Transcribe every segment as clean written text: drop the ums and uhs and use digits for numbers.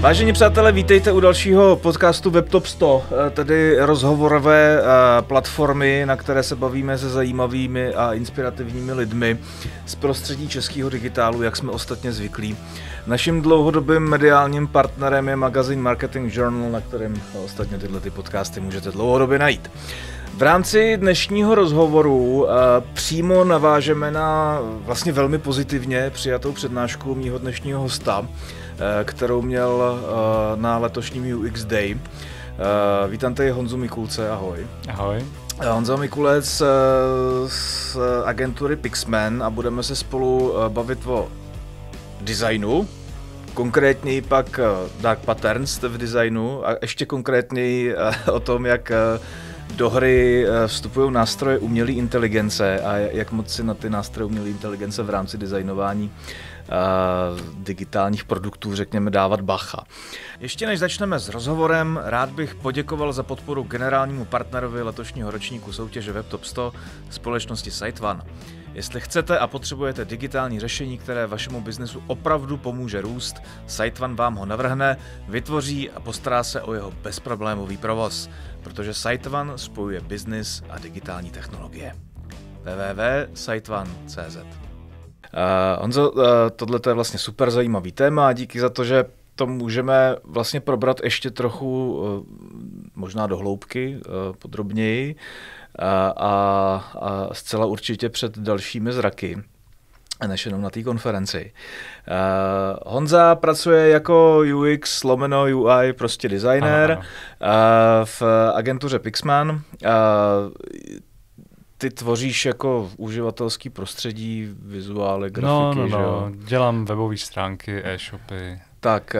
Vážení přátelé, vítejte u dalšího podcastu WebTop 100, tedy rozhovorové platformy, na které se bavíme se zajímavými a inspirativními lidmi z prostředí českého digitálu, jak jsme ostatně zvyklí. Naším dlouhodobým mediálním partnerem je magazín Marketing Journal, na kterém ostatně tyhle podcasty můžete dlouhodobě najít. V rámci dnešního rozhovoru přímo navážeme na vlastně velmi pozitivně přijatou přednášku mýho dnešního hosta, kterou měl na letošním UX Day. Vítám tady Honzu Mikulce, ahoj. Ahoj. Honza Mikulec z agentury Pixman a budeme se spolu bavit o designu, konkrétněji pak dark patterns v designu a ještě konkrétněji o tom, jak do hry vstupují nástroje umělé inteligence a jak moc si na ty nástroje umělé inteligence v rámci designování digitálních produktů, řekněme, dávat bacha. Ještě než začneme s rozhovorem, rád bych poděkoval za podporu generálnímu partnerovi letošního ročníku soutěže WebTop 100 společnosti SiteOne. Jestli chcete a potřebujete digitální řešení, které vašemu biznesu opravdu pomůže růst, SiteOne vám ho navrhne, vytvoří a postará se o jeho bezproblémový provoz, protože SiteOne spojuje biznis a digitální technologie. www.siteone.cz. Honzo, tohle je vlastně super zajímavý téma a díky za to, že to můžeme vlastně probrat ještě trochu možná do hloubky, podrobněji a zcela určitě před dalšími zraky, než jenom na té konferenci. Honza pracuje jako UX / UI, prostě designer v agentuře Pixman. Ty tvoříš jako uživatelský prostředí, vizuály, grafiky, že jo? Dělám webové stránky, e-shopy. Tak,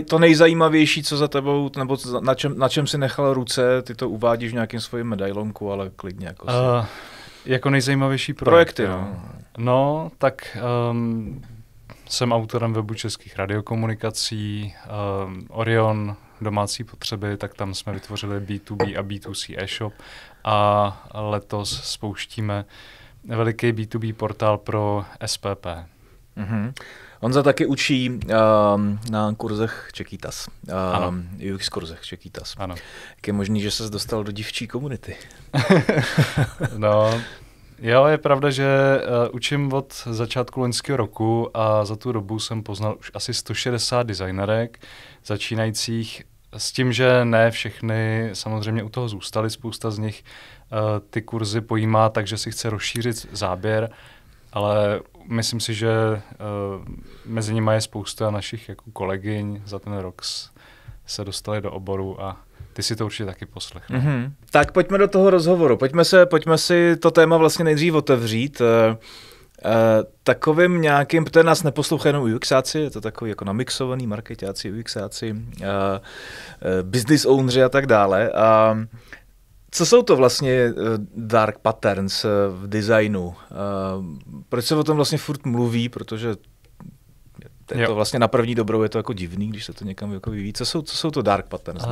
to nejzajímavější, co za tebou, nebo na čem si nechal ruce, ty to uvádíš v nějakém svém medailonku, ale klidně jako jako nejzajímavější projekty. No, tak jsem autorem webu českých radiokomunikací, Orion, domácí potřeby, tak tam jsme vytvořili B2B a B2C e-shop a letos spouštíme veliký B2B portál pro SPP. Mm-hmm. Honza taky učí na kurzech Čekýtas, UX kurzech Čekýtas. Ano. Jak je možný, že ses dostal do dívčí komunity? Jo, je pravda, že učím od začátku loňského roku a za tu dobu jsem poznal už asi 160 designerek začínajících, s tím, že ne všechny samozřejmě u toho zůstaly, spousta z nich ty kurzy pojímá, takže si chce rozšířit záběr, ale myslím si, že mezi nimi je spousta našich jako kolegyň za ten rok se dostali do oboru a ty si to určitě taky poslechne. Mm-hmm. Tak pojďme do toho rozhovoru. Pojďme si to téma vlastně nejdřív otevřít. Takovým nějakým, protože nás neposlouchají jenom UXáci, je to takový jako namixovaný marketáci, UXáci, business ownři a tak dále. Co jsou to vlastně dark patterns v designu? Proč se o tom vlastně furt mluví, protože je to vlastně na první dobrou je to jako divný, když se to někam jako vyvíjí. Co jsou to dark patterns?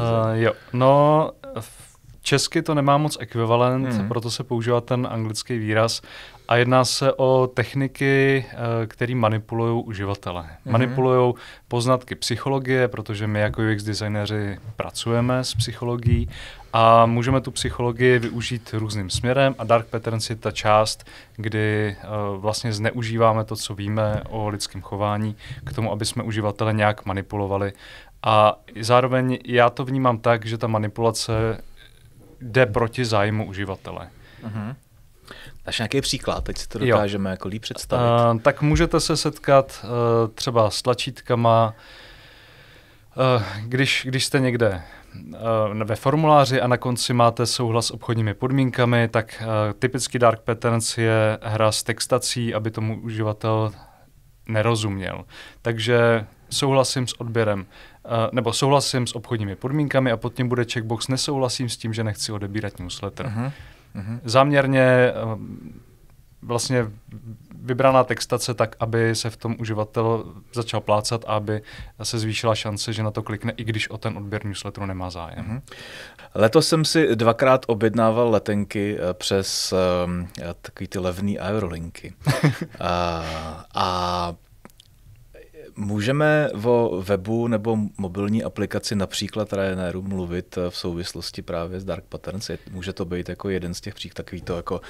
Česky to nemá moc ekvivalent, proto se používá ten anglický výraz a jedná se o techniky, které manipulují uživatele. Manipulují poznatky psychologie, protože my jako UX designéři pracujeme s psychologií a můžeme tu psychologii využít různým směrem a dark patterns je ta část, kdy vlastně zneužíváme to, co víme o lidském chování k tomu, aby jsme uživatele nějak manipulovali. A zároveň já to vnímám tak, že ta manipulace jde proti zájmu uživatele. Dáš nějaký příklad, teď si to dokážeme jako líp představit. Tak můžete se setkat třeba s tlačítkama, když jste někde ve formuláři a na konci máte souhlas s obchodními podmínkami, tak typický dark patterns je hra s textací, aby tomu uživatel nerozuměl. Takže souhlasím s odběrem, nebo souhlasím s obchodními podmínkami a pod tím bude checkbox nesouhlasím s tím, že nechci odebírat newsletter. Záměrně vlastně vybraná textace tak, aby se v tom uživatel začal plácat a aby se zvýšila šance, že na to klikne, i když o ten odběr newsletteru nemá zájem. Letos jsem si 2krát objednával letenky přes takový ty levný aerolinky. A Můžeme o webu nebo mobilní aplikaci například Ryanairu mluvit v souvislosti právě s Dark Patterns? Může to být jako jeden z těch takový to jako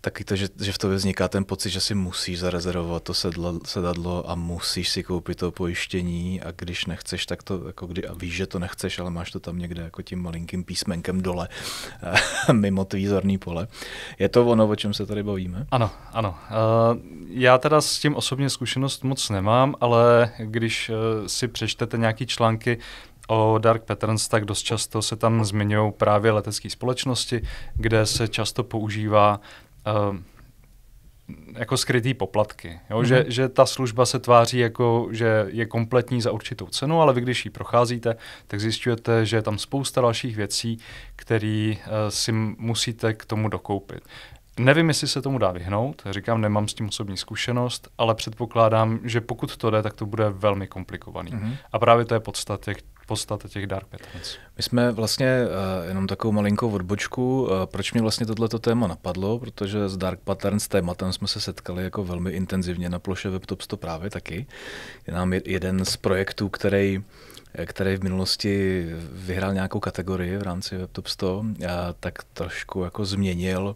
taky to, že v tobě vzniká ten pocit, že si musíš zarezervovat to sedadlo a musíš si koupit to pojištění a když nechceš, tak to jako a víš, že to nechceš, ale máš to tam někde jako tím malinkým písmenkem dole mimo tvý zorný pole. Je to ono, o čem se tady bavíme? Ano. Já teda s tím osobně zkušenost moc nemám, ale když si přečtete nějaký články o Dark Patterns, tak dost často se tam zmiňují právě letecké společnosti, kde se často používá jako skrytý poplatky. Jo? Že ta služba se tváří jako, že je kompletní za určitou cenu, ale vy když ji procházíte, tak zjišťujete, že je tam spousta dalších věcí, které si musíte k tomu dokoupit. Nevím, jestli se tomu dá vyhnout, říkám, nemám s tím osobní zkušenost, ale předpokládám, že pokud to jde, tak to bude velmi komplikovaný. A právě to je podstata těch Dark Patterns. My jsme vlastně jenom takovou malinkou odbočku, proč mě vlastně tohleto téma napadlo, protože s Dark Patterns tématem jsme se setkali jako velmi intenzivně na ploše WebTop 100 právě taky. Je nám jeden z projektů, který v minulosti vyhrál nějakou kategorii v rámci WebTop 100, tak trošku jako změnil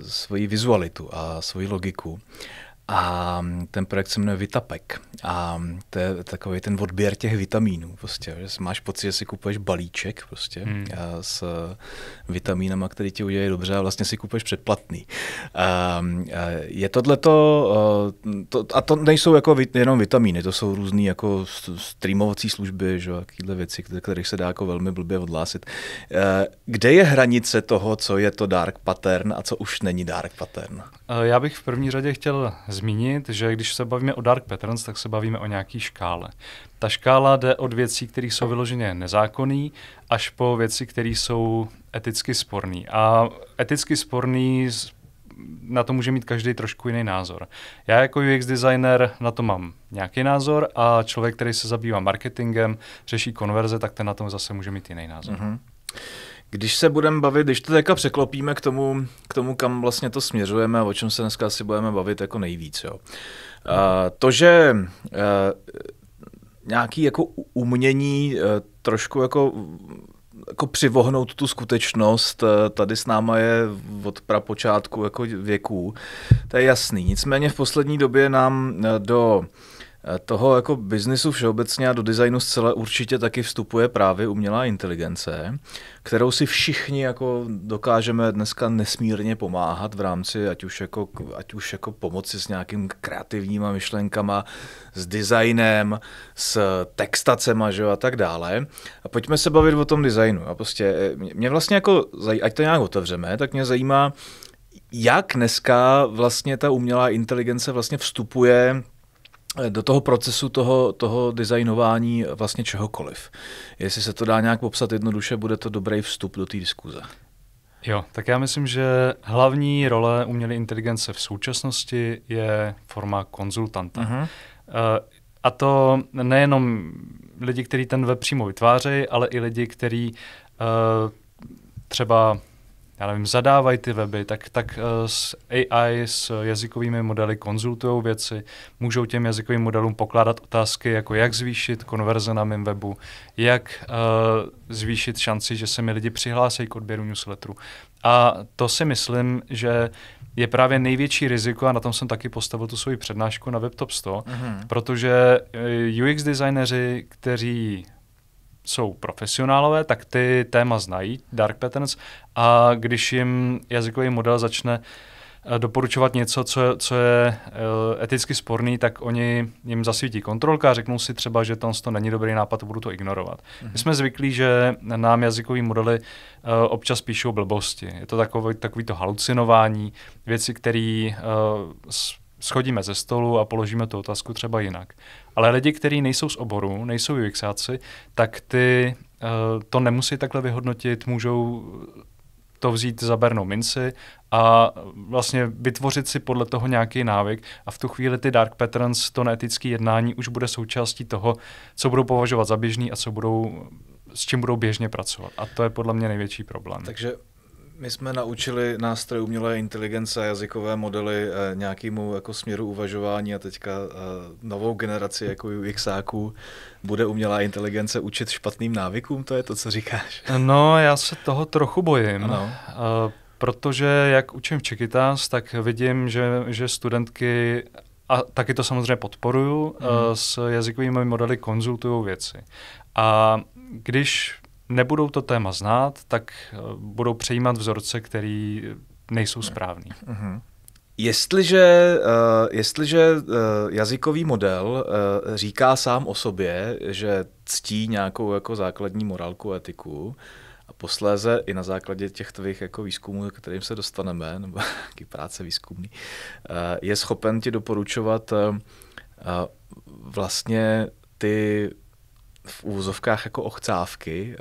svoji vizualitu a svoji logiku. A ten projekt se jmenuje Vitapek a to je takový ten odběr těch vitamínů. Prostě, že máš pocit, že si kupuješ balíček prostě, s vitamínama, který ti udělají dobře a vlastně si kupuješ předplatný. Je tohleto, a to nejsou jako jenom vitamíny, to jsou různý jako streamovací služby, že, takovéhle věci, kterých se dá jako velmi blbě odhlásit. Kde je hranice toho, co je to dark pattern a co už není dark pattern? Já bych v první řadě chtěl zmínit, že když se bavíme o Dark Patterns, tak se bavíme o nějaký škále. Ta škála jde od věcí, které jsou vyloženě nezákonné, až po věci, které jsou eticky sporné. A eticky sporný na to může mít každý trošku jiný názor. Já jako UX designer na to mám nějaký názor a člověk, který se zabývá marketingem, řeší konverze, tak ten na tom zase může mít jiný názor. Mm-hmm. Když se budeme bavit, když to teďka překlopíme k tomu, kam vlastně to směřujeme a o čem se dneska asi budeme bavit jako nejvíc. Jo. To, že nějaký jako umění trošku jako přivohnout tu skutečnost, tady s náma je od prapočátku jako věků, to je jasný. Nicméně v poslední době nám do toho jako biznisu všeobecně a do designu zcela určitě taky vstupuje právě umělá inteligence, kterou si všichni jako dokážeme dneska nesmírně pomáhat v rámci ať už jako pomoci s nějakým kreativníma myšlenkama, s designem, s textacema, že, a tak dále. A pojďme se bavit o tom designu. A prostě mě vlastně jako, ať to nějak otevřeme, tak mě zajímá, jak dneska vlastně ta umělá inteligence vlastně vstupuje do toho procesu toho designování vlastně čehokoliv. Jestli se to dá nějak popsat jednoduše, bude to dobrý vstup do té diskuze. Jo, tak já myslím, že hlavní role umělé inteligence v současnosti je forma konzultanta. Uh-huh. A to nejenom lidi, kteří ten web přímo vytvářejí, ale i lidi, kteří třeba zadávají ty weby, tak s AI, s jazykovými modely konzultují věci, můžou těm jazykovým modelům pokládat otázky, jako jak zvýšit konverze na mém webu, jak zvýšit šanci, že se mi lidi přihlásí k odběru newsletteru. A to si myslím, že je právě největší riziko, a na tom jsem taky postavil tu svoji přednášku na WebTop 100, protože UX designéři, kteří jsou profesionálové, tak ty téma znají, Dark Patterns, a když jim jazykový model začne doporučovat něco, co je eticky sporný, tak oni jim zasvítí kontrolka a řeknou si třeba, že to není dobrý nápad a budu to ignorovat. My jsme zvyklí, že nám jazykový modely občas píšou blbosti. Je to takový to halucinování, věci, které schodíme ze stolu a položíme tu otázku třeba jinak. Ale lidi, kteří nejsou z oboru, nejsou UXáci, tak ty to nemusí takhle vyhodnotit, můžou to vzít za bernou minci a vlastně vytvořit si podle toho nějaký návyk a v tu chvíli ty Dark Patterns, to neetické jednání už bude součástí toho, co budou považovat za běžný a s čím budou běžně pracovat. A to je podle mě největší problém. Takže My jsme naučili nástroj umělé inteligence a jazykové modely nějakému jako směru uvažování a teďka novou generaci jako UXáků bude umělá inteligence učit špatným návykům, to je to, co říkáš? No, já se toho trochu bojím, protože jak učím v Čekytas, tak vidím, že studentky, a taky to samozřejmě podporuju, s jazykovými modely konzultují věci. A když nebudou to téma znát, tak budou přejímat vzorce, které nejsou správný. Jestliže jazykový model říká sám o sobě, že ctí nějakou jako základní morálku a etiku, a posléze i na základě těch tvých jako výzkumů, k kterým se dostaneme, nebo nějaký práce výzkumný, je schopen ti doporučovat vlastně ty v úvozovkách jako ochcávky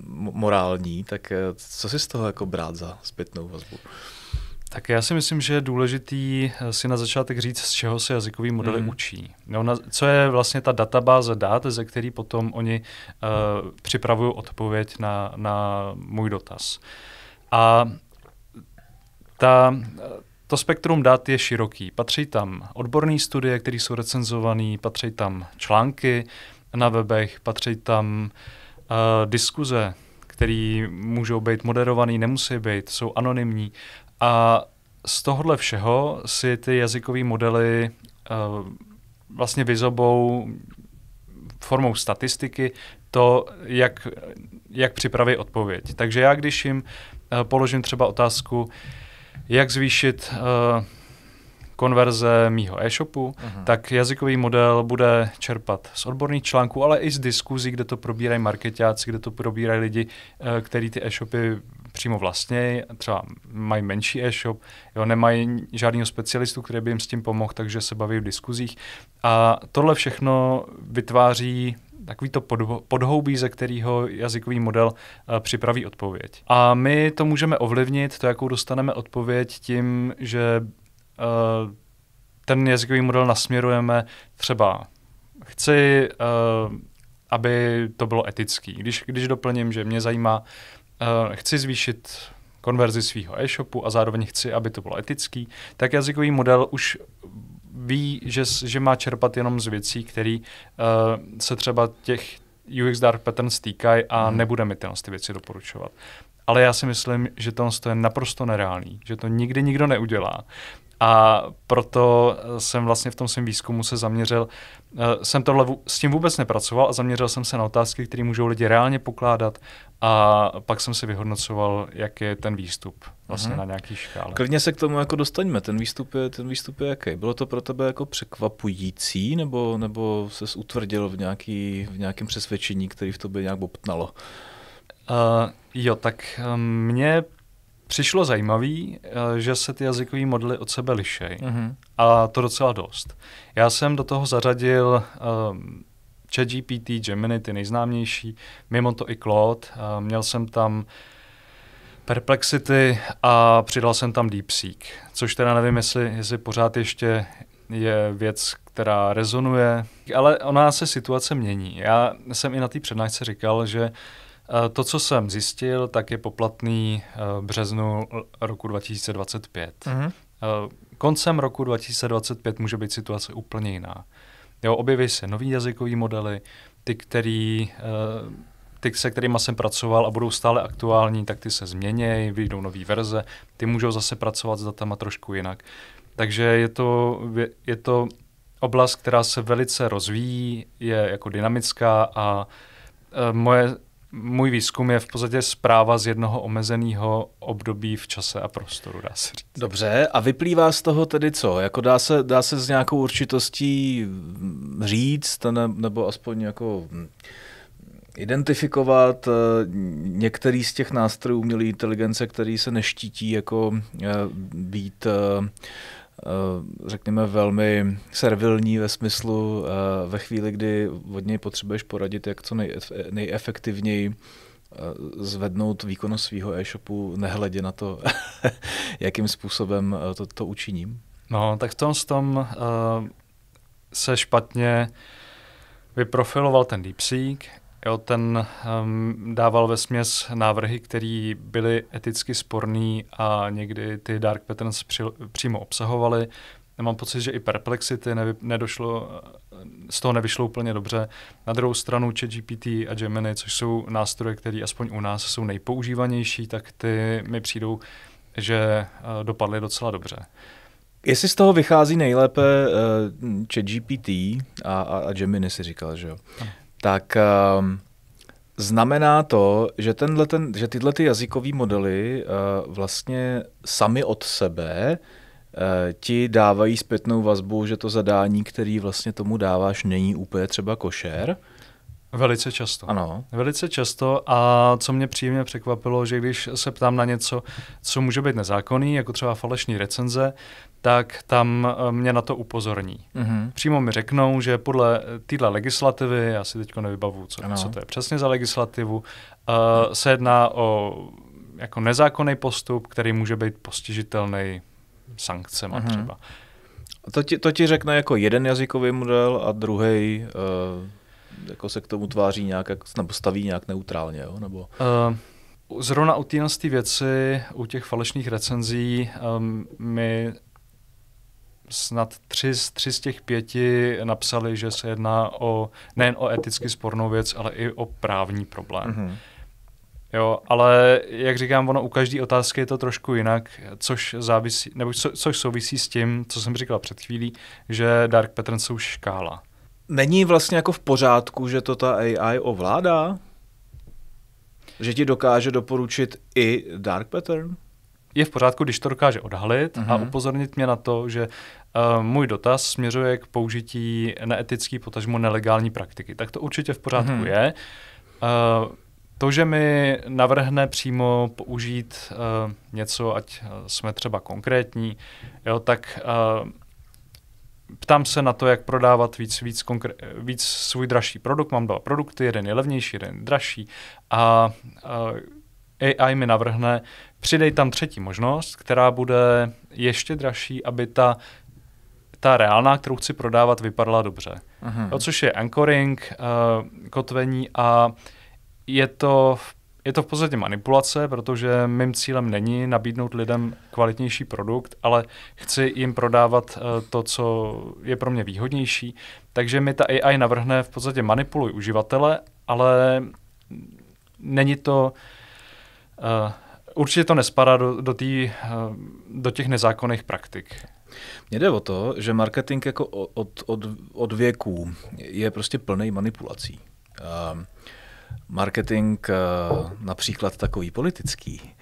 morální, tak co si z toho jako brát za zpětnou vazbu? Tak já si myslím, že je důležitý si na začátek říct, z čeho se jazykový modely učí. No, co je vlastně ta databáze dat, ze který potom oni připravují odpověď na můj dotaz. A to spektrum dat je široký. Patří tam odborné studie, které jsou recenzované, patří tam články na webech, patří tam diskuze, které můžou být moderované, nemusí být, jsou anonymní. A z tohohle všeho si ty jazykové modely vlastně vyzobou formou statistiky to, jak připravit odpověď. Takže já, když jim položím třeba otázku, jak zvýšit konverze mýho e-shopu, tak jazykový model bude čerpat z odborných článků, ale i z diskuzí, kde to probírají marketáci, kde to probírají lidi, kteří ty e-shopy přímo vlastnějí, třeba mají menší e-shop, nemají žádného specialistu, který by jim s tím pomohl, takže se baví v diskuzích. A tohle všechno vytváří takový to podhoubí, ze kterého jazykový model připraví odpověď. A my to můžeme ovlivnit, to, jakou dostaneme odpověď, tím, že ten jazykový model nasměrujeme třeba chci, aby to bylo etický. Když doplním, že mě zajímá, chci zvýšit konverzi svého e-shopu a zároveň chci, aby to bylo etický, tak jazykový model už ví, že má čerpat jenom z věcí, které se třeba těch UX Dark Patterns týkají a nebude mi ty věci doporučovat. Ale já si myslím, že to je naprosto nereálný, že to nikdy nikdo neudělá. A proto jsem vlastně v tom svém výzkumu se zaměřil, jsem s tím vůbec nepracoval a zaměřil jsem se na otázky, které můžou lidi reálně pokládat a pak jsem si vyhodnocoval, jak je ten výstup vlastně na nějaký škále. Klidně se k tomu jako dostaňme, ten výstup je jaký? Bylo to pro tebe jako překvapující nebo ses utvrdil v nějakém přesvědčení, který v tobě nějak bobtnalo? Tak mě přišlo zajímavý, že se ty jazykové modely od sebe lišejí. A to docela dost. Já jsem do toho zařadil ChatGPT, Gemini, ty nejznámější, mimo to i Claude. Měl jsem tam Perplexity a přidal jsem tam DeepSeek, což teda nevím, jestli pořád ještě je věc, která rezonuje, ale ona se situace mění. Já jsem i na té přednášce říkal, že to, co jsem zjistil, tak je poplatný březnu roku 2025. Koncem roku 2025 může být situace úplně jiná. Objeví se nový jazykový modely, ty, se kterými jsem pracoval a budou stále aktuální, tak ty se změnějí, vyjdou nový verze, ty můžou zase pracovat s datama trošku jinak. Takže je to oblast, která se velice rozvíjí, je jako dynamická a můj výzkum je v podstatě zpráva z jednoho omezeného období v čase a prostoru, dá se říct. Dobře, a vyplývá z toho tedy co? Jako dá se s nějakou určitostí říct, nebo aspoň jako identifikovat některý z těch nástrojů umělé inteligence, který se neštítí jako být řekněme velmi servilní ve smyslu ve chvíli, kdy od něj potřebuješ poradit, jak co nejefektivněji zvednout výkonnost svého e-shopu, nehledě na to, jakým způsobem to učiním. No, tak v tom se špatně vyprofiloval ten DeepSeek Jo, ten dával vesměs návrhy, které byly eticky sporný a někdy ty dark patterns přímo obsahovaly. Mám pocit, že i Perplexity z toho nevyšlo úplně dobře. Na druhou stranu ChatGPT a Gemini, což jsou nástroje, které aspoň u nás jsou nejpoužívanější, tak ty mi přijdou, že dopadly docela dobře. Jestli z toho vychází nejlépe ChatGPT a Gemini si říkal, že jo? Tak znamená to, že tyhle ty jazykové modely vlastně sami od sebe ti dávají zpětnou vazbu, že to zadání, který vlastně tomu dáváš, není úplně třeba košer? Velice často. Ano. Velice často a co mě příjemně překvapilo, že když se ptám na něco, co může být nezákonný, jako třeba falešný recenze, tak tam mě na to upozorní. Přímo mi řeknou, že podle téhle legislativy, já si teďko nevybavu, co to je přesně za legislativu, se jedná o jako nezákonný postup, který může být postižitelný sankcema třeba. To ti řekne jako jeden jazykový model a druhý jako se k tomu tváří nějak, nebo staví nějak neutrálně, jo? Nebo... Zrovna u téhle věci, u těch falešných recenzí, mi snad 3 z těch 5 napsali, že se jedná nejen o eticky spornou věc, ale i o právní problém. Jo, ale jak říkám, ono u každé otázky je to trošku jinak, což souvisí s tím, co jsem říkal před chvílí, že dark patterns jsou škála. Není vlastně jako v pořádku, že to ta AI ovládá? Že ti dokáže doporučit i dark pattern? Je v pořádku, když to dokáže odhalit a upozornit mě na to, že můj dotaz směřuje k použití neetický, potažmo nelegální praktiky. Tak to určitě v pořádku je. To, že mi navrhne přímo použít něco, ať jsme třeba konkrétní, jo, tak ptám se na to, jak prodávat víc svůj dražší produkt. Mám 2 produkty, jeden je levnější, jeden je dražší a AI mi navrhne, přidej tam 3. možnost, která bude ještě dražší, aby ta reálná, kterou chci prodávat, vypadala dobře. Jo, což je anchoring, kotvení a je to v podstatě manipulace, protože mým cílem není nabídnout lidem kvalitnější produkt, ale chci jim prodávat to, co je pro mě výhodnější. Takže mi ta AI navrhne v podstatě manipuluj uživatele, ale není to... určitě to nespadá do těch nezákonných praktik. Mně jde o to, že marketing jako od věků je prostě plný manipulací. Marketing, například takový politický,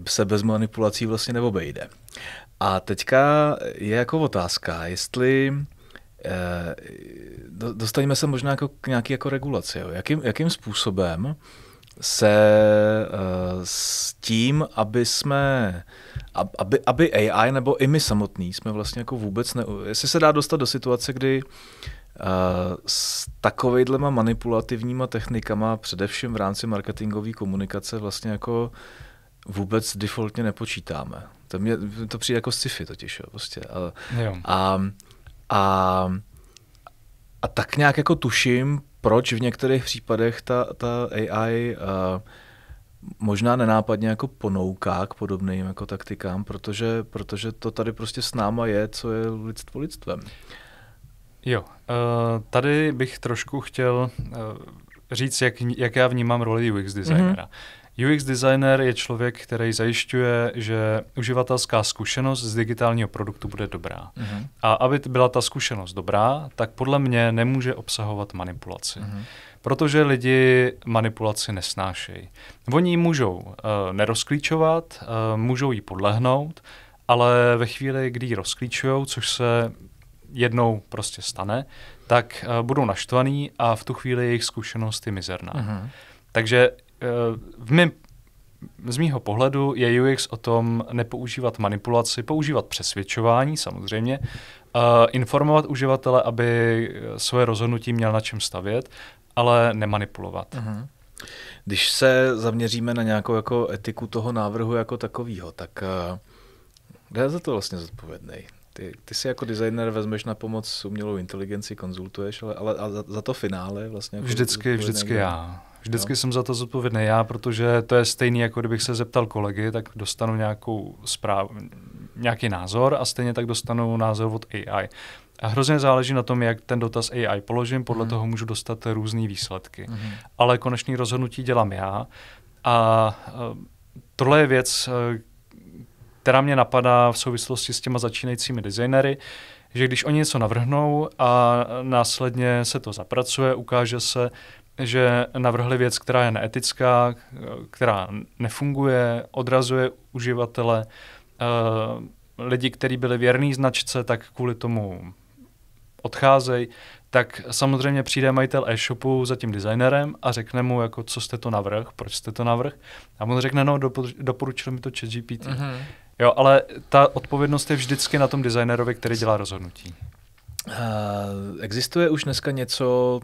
se bez manipulací vlastně neobejde. A teďka je jako otázka, jestli dostaneme se možná jako k nějaké jako regulaci. Jo? Jakým způsobem se s tím, aby AI nebo i my samotní jsme vlastně jako vůbec jestli se dá dostat do situace, kdy s takovejhlema manipulativníma technikama, především v rámci marketingové komunikace, vlastně jako vůbec defaultně nepočítáme. To přijde jako sci-fi totiž, jo, prostě. A tak nějak jako tuším, proč v některých případech ta AI možná nenápadně jako ponouká k podobným jako taktikám, protože to tady prostě s náma je, co je lidstvo lidstvem. Jo, tady bych trošku chtěl říct, jak já vnímám roli UX designera. UX designer je člověk, který zajišťuje, že uživatelská zkušenost z digitálního produktu bude dobrá. A aby byla ta zkušenost dobrá, tak podle mě nemůže obsahovat manipulaci. Protože lidi manipulaci nesnášejí. Oni ji můžou nerozklíčovat, můžou jí podlehnout, ale ve chvíli, kdy ji rozklíčujou, což se jednou prostě stane, tak budou naštvaný a v tu chvíli jejich zkušenost je mizerná. Takže z mýho pohledu je UX o tom nepoužívat manipulaci, používat přesvědčování samozřejmě, informovat uživatele, aby svoje rozhodnutí měl na čem stavět, ale nemanipulovat. Když se zaměříme na nějakou jako etiku toho návrhu jako takového, tak kde je za to vlastně zodpovědný? Ty si jako designer vezmeš na pomoc umělou inteligenci, konzultuješ, ale za to finále vlastně... Jako vždycky já. Vždycky jsem za to zodpovědný já, protože to je stejný, jako kdybych se zeptal kolegy, tak dostanu nějakou zprávu, nějaký názor a stejně tak dostanu názor od AI. A hrozně záleží na tom, jak ten dotaz AI položím, podle toho můžu dostat různý výsledky. Ale konečný rozhodnutí dělám já a tohle je věc, která mě napadá v souvislosti s těma začínajícími designery, že když oni něco navrhnou a následně se to zapracuje, ukáže se, že navrhli věc, která je neetická, která nefunguje, odrazuje uživatele, lidi, kteří byli věrní značce, tak kvůli tomu odcházejí, tak samozřejmě přijde majitel e-shopu za tím designerem a řekne mu, jako, co jste to navrhl, proč jste to navrhl. A on řekne, no, doporučil mi to ChatGPT. Jo, ale ta odpovědnost je vždycky na tom designerovi, který dělá rozhodnutí. Existuje už dneska něco,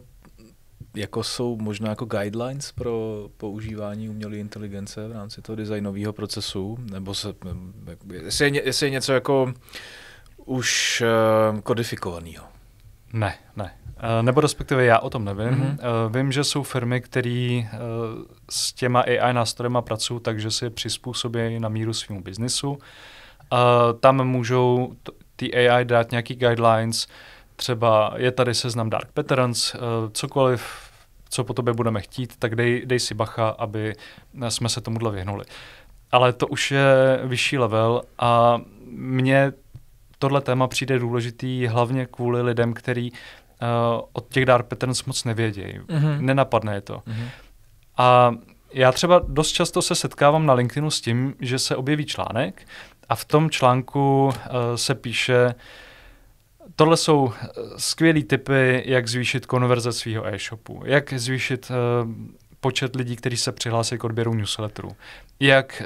jako jsou možná jako guidelines pro používání umělé inteligence v rámci toho designového procesu? Nebo jestli je něco jako už kodifikovaného? Ne. Nebo respektive já o tom nevím. Vím, že jsou firmy, které s těma AI nástrojema pracují, takže si je přizpůsobí na míru svýmu biznisu. Tam můžou ty AI dát nějaký guidelines, třeba je tady seznam dark patterns, cokoliv, co po tobě budeme chtít, tak dej si bacha, aby jsme se tomuhle vyhnuli. Ale to už je vyšší level a mně tohle téma přijde důležitý hlavně kvůli lidem, který od těch dark patterns moc nevědějí. Nenapadne je to. A já třeba dost často se setkávám na LinkedInu s tím, že se objeví článek a v tom článku se píše, tohle jsou skvělý tipy, jak zvýšit konverze svého e-shopu, jak zvýšit počet lidí, kteří se přihlásí k odběru newsletteru, jak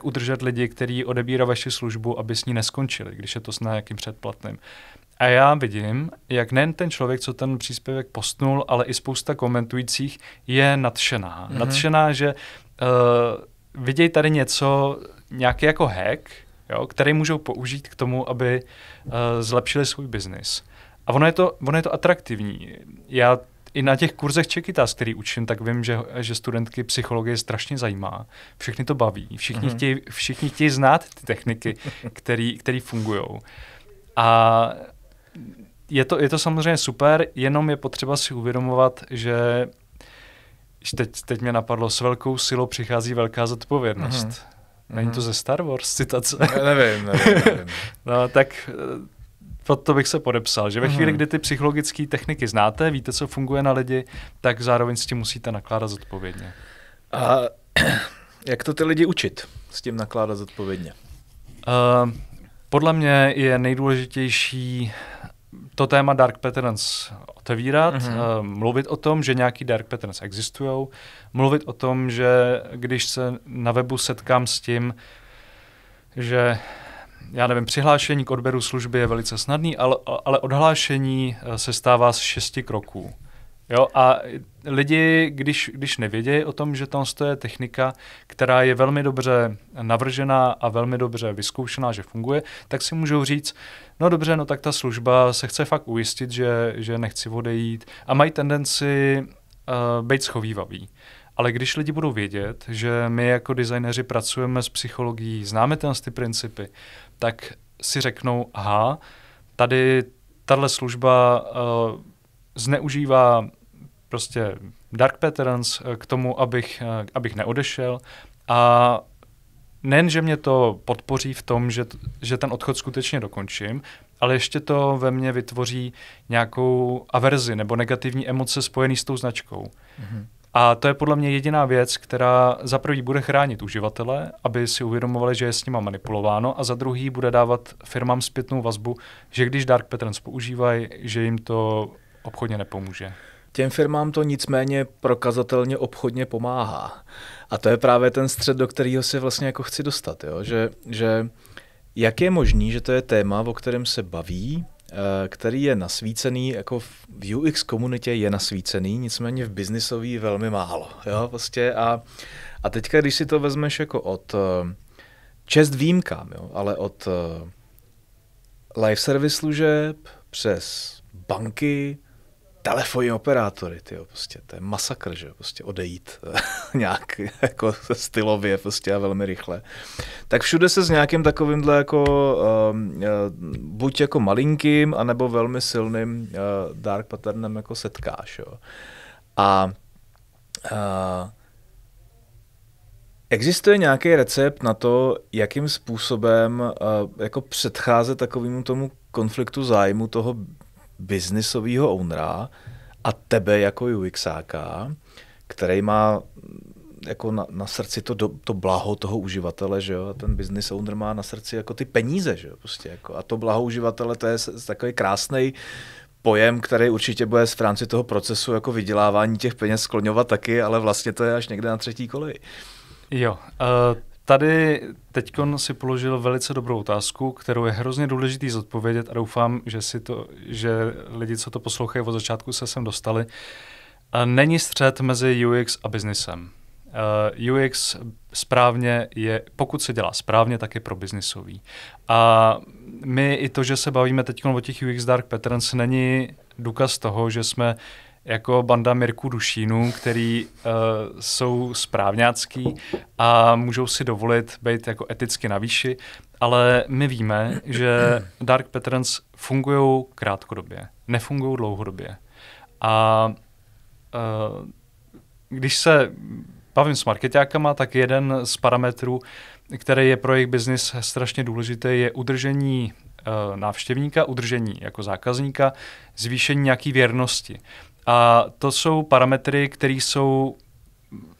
udržet lidi, kteří odebírají vaši službu, aby s ní neskončili, když je to s nějakým předplatným. A já vidím, jak nejen ten člověk, co ten příspěvek postnul, ale i spousta komentujících je nadšená. Nadšená, že vidějí tady něco, nějaký jako hack, jo, který můžou použít k tomu, aby zlepšili svůj biznis. A ono je to atraktivní. Já i na těch kurzech Čekytas, který učím, tak vím, že studentky psychologie strašně zajímá. Všechny to baví. Všichni chtějí znát ty techniky, které fungují. A je to samozřejmě super, jenom je potřeba si uvědomovat, že teď mě napadlo, s velkou silou přichází velká zodpovědnost. Není to ze Star Wars citace? Nevím. No, tak pod to bych se podepsal, že ve chvíli, kdy ty psychologické techniky znáte, víte, co funguje na lidi, tak zároveň s tím musíte nakládat zodpovědně. A jak to ty lidi učit s tím nakládat zodpovědně? Podle mě je nejdůležitější to téma dark patterns otevírat, mluvit o tom, že nějaký dark patterns existují, mluvit o tom, že když se na webu setkám s tím, že já nevím, přihlášení k odběru služby je velice snadný, ale odhlášení se stává z 6 kroků. Jo? A lidi, když nevědějí o tom, že tam je technika, která je velmi dobře navržená a velmi dobře vyzkoušená, že funguje, tak si můžou říct, no dobře, no tak ta služba se chce fakt ujistit, že nechci odejít a mají tendenci být schovývaví. Ale když lidi budou vědět, že my jako designéři pracujeme s psychologií, známe ty principy, tak si řeknou, aha, tady tahle služba zneužívá prostě dark patterns k tomu, abych neodešel a nejen, že mě to podpoří v tom, že ten odchod skutečně dokončím, ale ještě to ve mně vytvoří nějakou averzi nebo negativní emoce spojený s tou značkou. A to je podle mě jediná věc, která za prvý bude chránit uživatele, aby si uvědomovali, že je s nima manipulováno, a za druhý bude dávat firmám zpětnou vazbu, že když dark patterns používají, že jim to obchodně nepomůže. Těm firmám to nicméně prokazatelně obchodně pomáhá. A to je právě ten střed, do kterého se vlastně jako chci dostat. Jo? Že jak je možný, že to je téma, o kterém se baví, který je nasvícený, jako v UX komunitě je nasvícený, nicméně v biznisový velmi málo. Jo? Prostě a teďka, když si to vezmeš jako od čest výjimkám, jo? Ale od live service služeb, přes banky, telefonní operátory, tyjo, prostě to je masakr, že prostě odejít nějak jako stylově prostě a velmi rychle. Tak všude se s nějakým takovýmhle jako buď jako malinkým, anebo velmi silným dark patternem jako setkáš, jo. A existuje nějaký recept na to, jakým způsobem jako předcházet takovému tomu konfliktu zájmu toho biznisového ownera a tebe jako UXáka, který má jako na srdci to blaho toho uživatele, že jo, a ten business owner má na srdci jako ty peníze, že jo, prostě jako, a to blaho uživatele, to je takový krásný pojem, který určitě bude v rámci toho procesu jako vydělávání těch peněz skloňovat taky, ale vlastně to je až někde na třetí koleji. Jo, tady teďkon si položil velice dobrou otázku, kterou je hrozně důležitý zodpovědět a doufám, že lidi, co to poslouchají od začátku, se sem dostali. Není střet mezi UX a biznisem. UX správně je, pokud se dělá správně, tak je pro biznisový. A my i to, že se bavíme teď o těch UX Dark Patterns, není důkaz toho, že jsme jako banda Mirků Dušínů, který jsou správňácký a můžou si dovolit být jako eticky na výši, ale my víme, že Dark Patterns fungují krátkodobě, nefungují dlouhodobě. A když se bavím s marketákama, tak jeden z parametrů, který je pro jejich biznis strašně důležitý, je udržení návštěvníka, udržení jako zákazníka, zvýšení nějaký věrnosti. A to jsou parametry, které jsou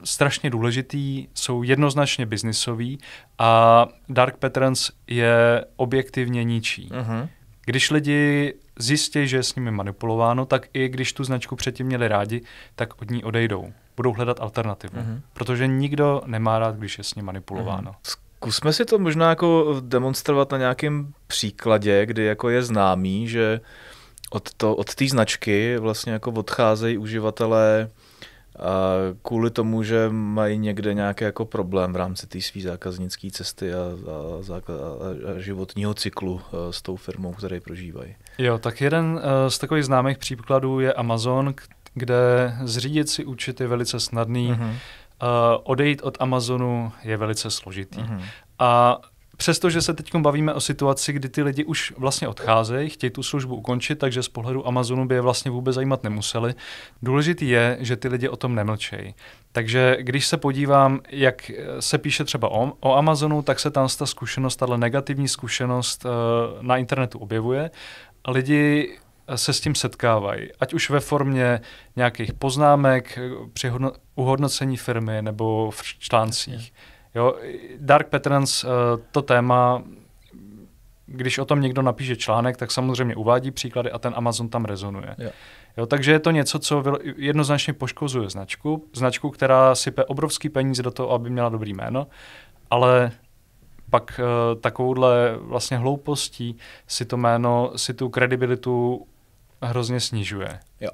strašně důležitý, jsou jednoznačně biznisový a Dark Patterns je objektivně ničí. Uh-huh. Když lidi zjistí, že je s nimi manipulováno, tak i když tu značku předtím měli rádi, tak od ní odejdou. Budou hledat alternativu, protože nikdo nemá rád, když je s ním manipulováno. Zkusme si to možná jako demonstrovat na nějakém příkladě, kdy jako je známý, že od té značky vlastně jako odcházejí uživatelé kvůli tomu, že mají někde nějaký jako problém v rámci té své zákaznické cesty a životního cyklu s tou firmou, které prožívají. Jo, tak jeden z takových známých příkladů je Amazon, kde zřídit si účet je velice snadný, odejít od Amazonu je velice složitý. A přestože se teď bavíme o situaci, kdy ty lidi už vlastně odcházejí, chtějí tu službu ukončit, takže z pohledu Amazonu by je vlastně vůbec zajímat nemuseli. Důležitý je, že ty lidi o tom nemlčejí. Takže když se podívám, jak se píše třeba o Amazonu, tak se tam ta zkušenost, tato negativní zkušenost na internetu objevuje. A lidi se s tím setkávají, ať už ve formě nějakých poznámek při uhodnocení firmy nebo v článcích. Jo, Dark Patterns, to téma, když o tom někdo napíše článek, tak samozřejmě uvádí příklady a ten Amazon tam rezonuje. Jo, takže je to něco, co jednoznačně poškozuje značku, která sype obrovský peníze do toho, aby měla dobrý jméno, ale pak takovouhle vlastně hloupostí si to jméno, si tu kredibilitu hrozně snižuje. Jo.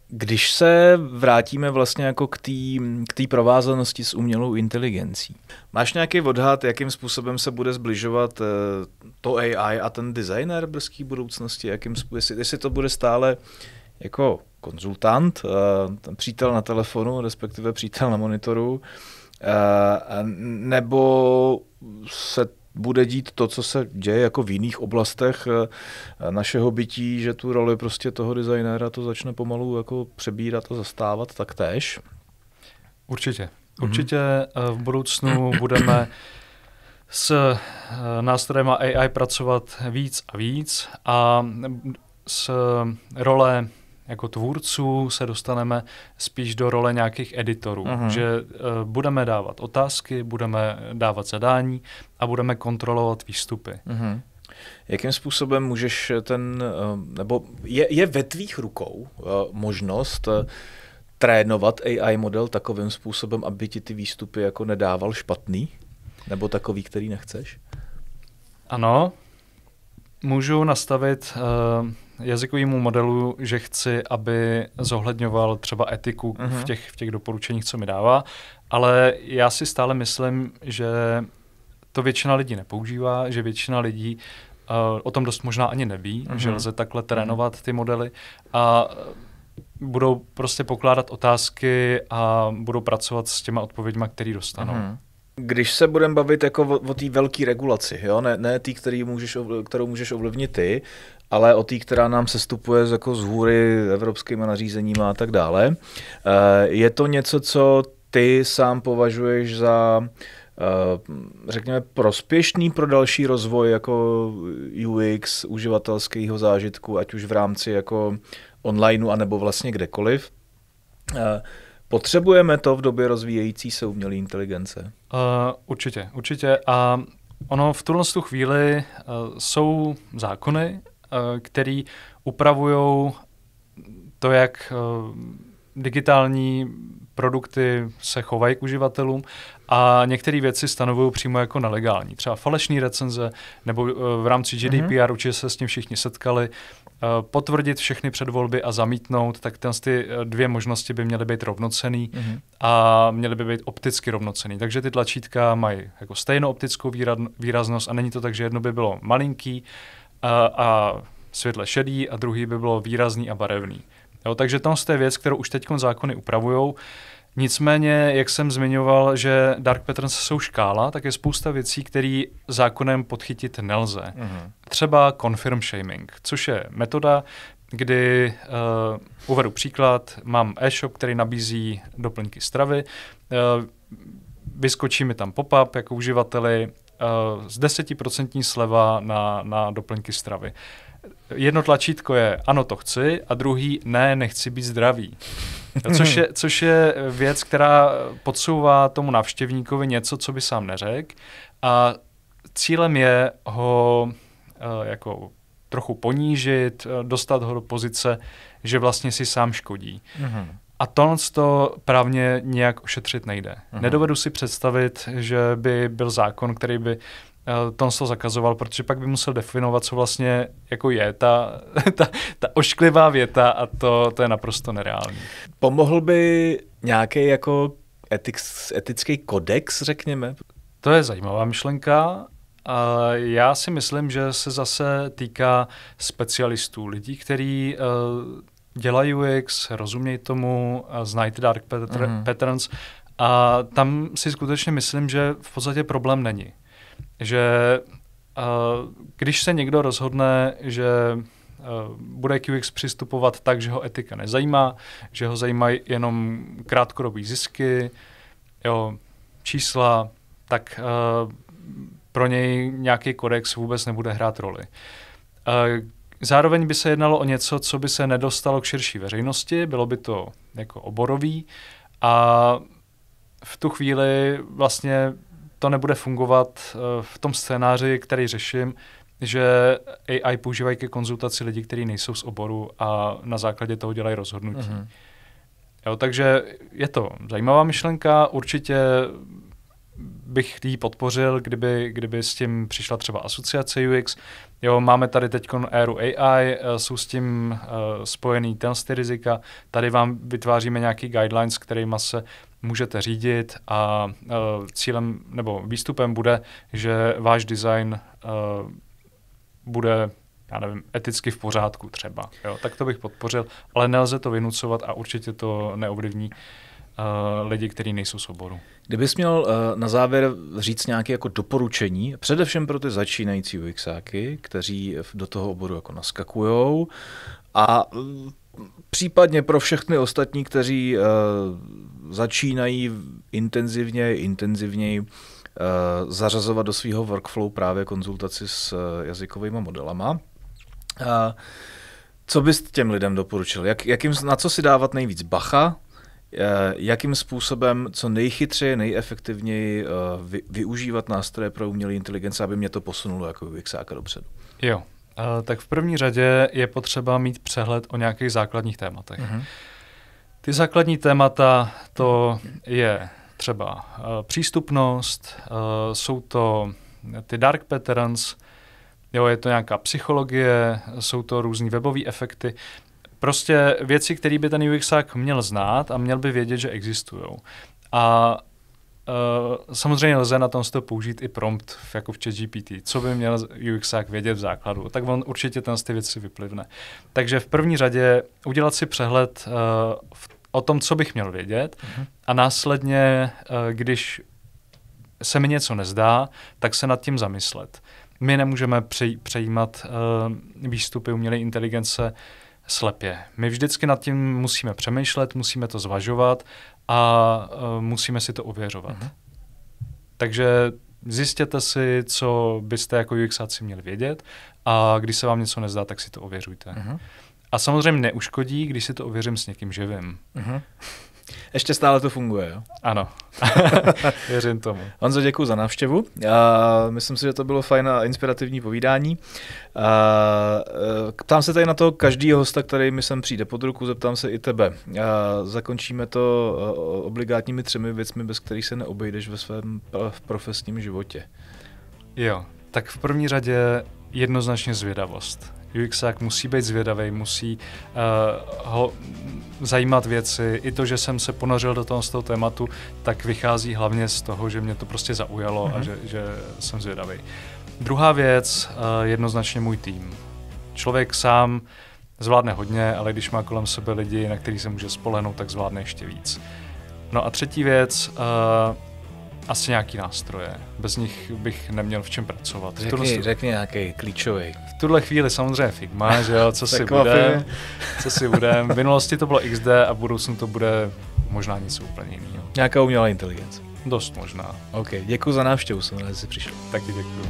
Když se vrátíme vlastně jako k té provázanosti s umělou inteligencí, máš nějaký odhad, jakým způsobem se bude zbližovat to AI a ten designer v brzké budoucnosti, jestli to bude stále jako konzultant, přítel na telefonu, respektive přítel na monitoru, nebo se bude dít to, co se děje jako v jiných oblastech našeho bytí, že tu roli prostě toho designéra to začne pomalu jako přebírat a zastávat taktéž? Určitě. Určitě v budoucnu budeme s nástrojem AI pracovat víc a víc a z role jako tvůrců se dostaneme spíš do role nějakých editorů, že budeme dávat otázky, budeme dávat zadání a budeme kontrolovat výstupy. Jakým způsobem můžeš nebo je ve tvých rukou možnost trénovat AI model takovým způsobem, aby ti ty výstupy jako nedával špatný? Nebo takový, který nechceš? Ano, můžu nastavit jazykovému modelu, že chci, aby zohledňoval třeba etiku v těch doporučeních, co mi dává, ale já si stále myslím, že to většina lidí nepoužívá, že většina lidí o tom dost možná ani neví, že lze takhle trénovat ty modely a budou prostě pokládat otázky a budou pracovat s těma odpověďma, které dostanou. Když se budeme bavit jako o té velké regulaci, jo? Ne té, kterou můžeš ovlivnit ty, ale o té, která nám sestupuje jako z hůry evropskými nařízeníma a tak dále. Je to něco, co ty sám považuješ za, řekněme, prospěšný pro další rozvoj jako UX, uživatelského zážitku, ať už v rámci jako onlineu, anebo vlastně kdekoliv? Potřebujeme to v době rozvíjející se umělé inteligence? Určitě. A ono v tuhle chvíli jsou zákony, které upravují to, jak digitální produkty se chovají k uživatelům a některé věci stanovují přímo jako nelegální. Třeba falešné recenze nebo v rámci GDPR, určitě se s tím všichni setkali, potvrdit všechny předvolby a zamítnout, tak ty dvě možnosti by měly být rovnocenný a měly by být opticky rovnocenný. Takže ty tlačítka mají jako stejnou optickou výraznost a není to tak, že jedno by bylo malinký a světle šedý a druhý by bylo výrazný a barevný. Jo, takže tam je věc, kterou už teď zákony upravujou. Nicméně, jak jsem zmiňoval, že dark patterns jsou škála, tak je spousta věcí, které zákonem podchytit nelze. Třeba confirm shaming, což je metoda, kdy uvedu příklad, mám e-shop, který nabízí doplňky stravy, vyskočí mi tam pop-up jako uživateli z 10% sleva na doplňky stravy. Jedno tlačítko je ano, to chci, a druhý ne, nechci být zdravý. Což je věc, která podsouvá tomu návštěvníkovi něco, co by sám neřekl, a cílem je ho jako trochu ponížit, dostat ho do pozice, že vlastně si sám škodí. A to právně nějak ošetřit nejde. Nedovedu si představit, že by byl zákon, který by to zakazoval, protože pak by musel definovat, co vlastně jako je ta ošklivá věta, a to je naprosto nereálný. Pomohl by nějaký jako etický kodex, řekněme? To je zajímavá myšlenka. Já si myslím, že se zase týká specialistů, lidí, kteří dělají UX, rozumějí tomu, znají ty dark patterns, a tam si skutečně myslím, že v podstatě problém není. Že když se někdo rozhodne, že bude k UX přistupovat tak, že ho etika nezajímá, že ho zajímají jenom krátkodobý zisky, čísla, tak pro něj nějaký kodex vůbec nebude hrát roli. Zároveň by se jednalo o něco, co by se nedostalo k širší veřejnosti, bylo by to jako oborový, a v tu chvíli vlastně to nebude fungovat v tom scénáři, který řeším, že AI používají ke konzultaci lidi, kteří nejsou z oboru a na základě toho dělají rozhodnutí. Takže je to zajímavá myšlenka, určitě bych ji podpořil, kdyby s tím přišla třeba asociace UX. Máme tady teď éru AI, jsou s tím spojený ty rizika. Tady vám vytváříme nějaký guidelines, kterýma se můžete řídit, a cílem nebo výstupem bude, že váš design bude, já nevím, eticky v pořádku třeba. Tak to bych podpořil, ale nelze to vynucovat a určitě to neovlivní lidi, kteří nejsou z oboru. Kdybys měl na závěr říct nějaké jako doporučení, především pro ty začínající UXáky, kteří do toho oboru jako naskakujou, a případně pro všechny ostatní, kteří začínají intenzivněji zařazovat do svého workflow právě konzultaci s jazykovými modelama. Co bys těm lidem doporučil? Na co si dávat nejvíc bacha? Jakým způsobem co nejchytřeji, nejefektivněji využívat nástroje pro umělé inteligence, aby mě to posunulo jako UXáka dopředu? Tak v první řadě je potřeba mít přehled o nějakých základních tématech. Ty základní témata, to je třeba přístupnost, jsou to ty dark patterns, je to nějaká psychologie, jsou to různý webové efekty. Prostě věci, které by ten UXák měl znát a měl by vědět, že existují. A samozřejmě lze na tom z toho použít i prompt, jako v ChatGPT. Co by měl UXák vědět v základu? Tak on určitě ten z ty věci vyplivne. Takže v první řadě udělat si přehled o tom, co bych měl vědět a následně, když se mi něco nezdá, tak se nad tím zamyslet. My nemůžeme přejímat výstupy umělé inteligence slepě. My vždycky nad tím musíme přemýšlet, musíme to zvažovat a musíme si to ověřovat. Takže zjistěte si, co byste jako UXáci měli vědět a když se vám něco nezdá, tak si to ověřujte. A samozřejmě neuškodí, když si to ověřím s někým živým. Ještě stále to funguje, jo? Ano, věřím tomu. Honzo, děkuji za návštěvu. Myslím si, že to bylo fajn a inspirativní povídání. Ptám se tady na to každýho hosta, který mi sem přijde pod ruku, zeptám se i tebe. Zakončíme to obligátními 3 věcmi, bez kterých se neobejdeš ve svém profesním životě. Jo, tak v první řadě jednoznačně zvědavost. UXák musí být zvědavý, musí ho zajímat věci. I to, že jsem se ponořil do toho tématu, tak vychází hlavně z toho, že mě to prostě zaujalo a že jsem zvědavý. Druhá věc, jednoznačně můj tým. Člověk sám zvládne hodně, ale když má kolem sebe lidi, na který se může spolehnout, tak zvládne ještě víc. No a třetí věc, asi nějaký nástroje. Bez nich bych neměl v čem pracovat. Řekni nějaký klíčový. V tuhle chvíli samozřejmě Figma, že jo, co si budem. V minulosti to bylo XD a v budoucnu to bude možná něco úplně jiného. Nějaká umělá inteligence. Dost možná. OK, děkuji za návštěvu, jsem rád, že jsi přišel. Taky děkuji.